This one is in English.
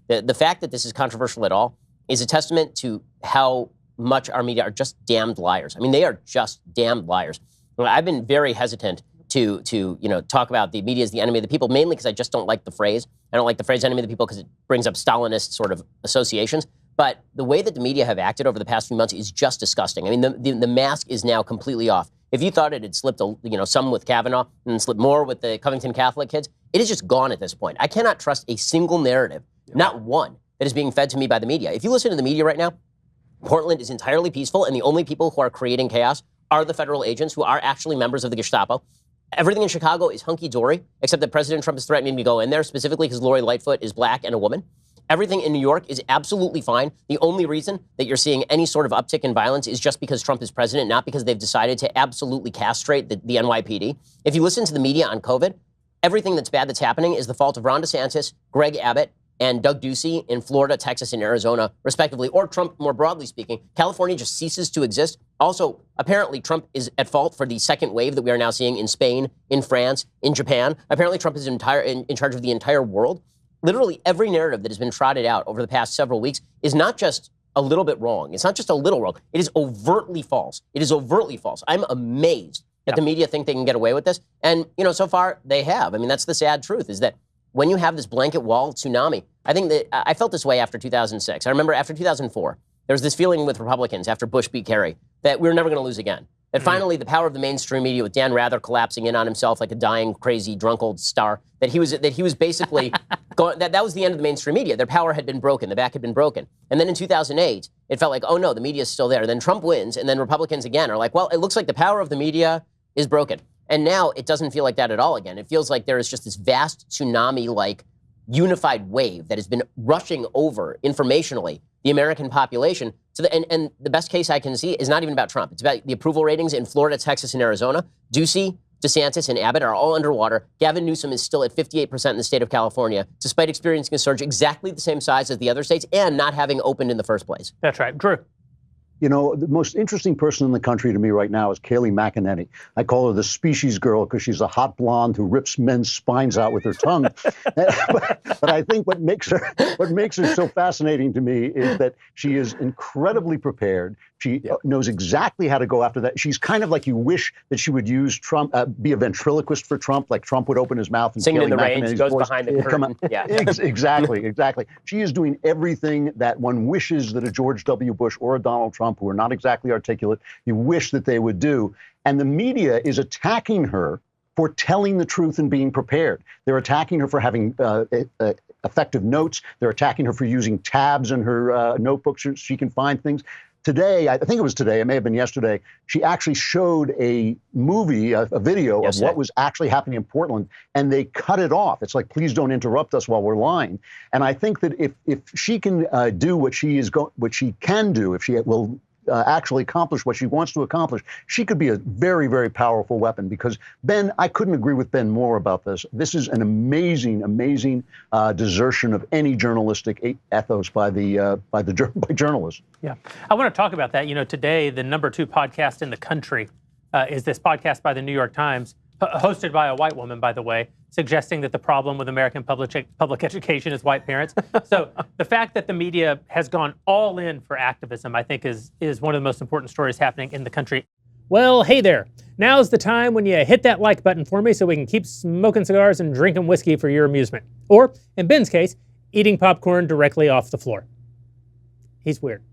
The fact that this is controversial at all is a testament to how much our media are just damned liars. I mean, they are just damned liars. I've been very hesitant to talk about the media as the enemy of the people, mainly because I just don't like the phrase. I don't like the phrase enemy of the people because it brings up Stalinist sort of associations. But the way that the media have acted over the past few months is just disgusting. I mean, the mask is now completely off. If you thought it had slipped, some with Kavanaugh and slipped more with the Covington Catholic kids, it is just gone at this point. I cannot trust a single narrative, not one, that is being fed to me by the media. If you listen to the media right now, Portland is entirely peaceful, and the only people who are creating chaos are the federal agents who are actually members of the Gestapo. Everything in Chicago is hunky-dory, except that President Trump is threatening to go in there, specifically because Lori Lightfoot is black and a woman. Everything in New York is absolutely fine. The only reason that you're seeing any sort of uptick in violence is just because Trump is president, not because they've decided to absolutely castrate the NYPD. If you listen to the media on COVID, everything that's bad that's happening is the fault of Ron DeSantis, Greg Abbott, and Doug Ducey in Florida, Texas, and Arizona, respectively, or Trump, more broadly speaking. California just ceases to exist. Also, apparently, Trump is at fault for the second wave that we are now seeing in Spain, in France, in Japan. Apparently, Trump is in charge of the entire world. Literally every narrative that has been trotted out over the past several weeks is not just a little bit wrong. It's not just a little wrong. It is overtly false. It is overtly false. I'm amazed that the media think they can get away with this. And, so far they have. I mean, that's the sad truth, is that when you have this blanket wall tsunami, I think that I felt this way after 2006. I remember after 2004, there was this feeling with Republicans after Bush beat Kerry that we were never going to lose again. That finally the power of the mainstream media, with Dan Rather collapsing in on himself like a dying, crazy, drunk old star, that he was basically going, that was the end of the mainstream media. Their power had been broken. The back had been broken. And then in 2008, it felt like, oh no, the media is still there. And then Trump wins, and then Republicans again are like, well, it looks like the power of the media is broken. And now it doesn't feel like that at all again. It feels like there is just this vast tsunami-like unified wave that has been rushing over informationally the American population. And the best case I can see is not even about Trump. It's about the approval ratings in Florida, Texas, and Arizona. Ducey, DeSantis, and Abbott are all underwater. Gavin Newsom is still at 58% in the state of California, despite experiencing a surge exactly the same size as the other states and not having opened in the first place. That's right. Drew. The most interesting person in the country to me right now is Kayleigh McEnany. I call her the species girl because she's a hot blonde who rips men's spines out with her tongue. but I think what makes her so fascinating to me is that she is incredibly prepared. She knows exactly how to go after that. She's kind of like you wish that she would use Trump, be a ventriloquist for Trump, like Trump would open his mouth and singing in the rain, goes behind the curtain. Yeah. Exactly. She is doing everything that one wishes that a George W. Bush or a Donald Trump, who are not exactly articulate, you wish that they would do. And the media is attacking her for telling the truth and being prepared. They're attacking her for having effective notes. They're attacking her for using tabs in her notebooks so she can find things. Today, I think it was today, it may have been yesterday, she actually showed a movie, a video of what was actually happening in Portland, and they cut it off. It's like, please don't interrupt us while we're lying. And I think that if she can do what she can do, if she will actually accomplish what she wants to accomplish, she could be a very, very powerful weapon. Because Ben, I couldn't agree with Ben more about this. This is an amazing, amazing desertion of any journalistic ethos by journalists. Yeah, I want to talk about that. Today the number 2 podcast in the country is this podcast by the New York Times, hosted by a white woman, by the way, suggesting that the problem with American public education is white parents. So the fact that the media has gone all in for activism, I think, is one of the most important stories happening in the country. Well, hey there. Now's the time when you hit that like button for me so we can keep smoking cigars and drinking whiskey for your amusement. Or, in Ben's case, eating popcorn directly off the floor. He's weird.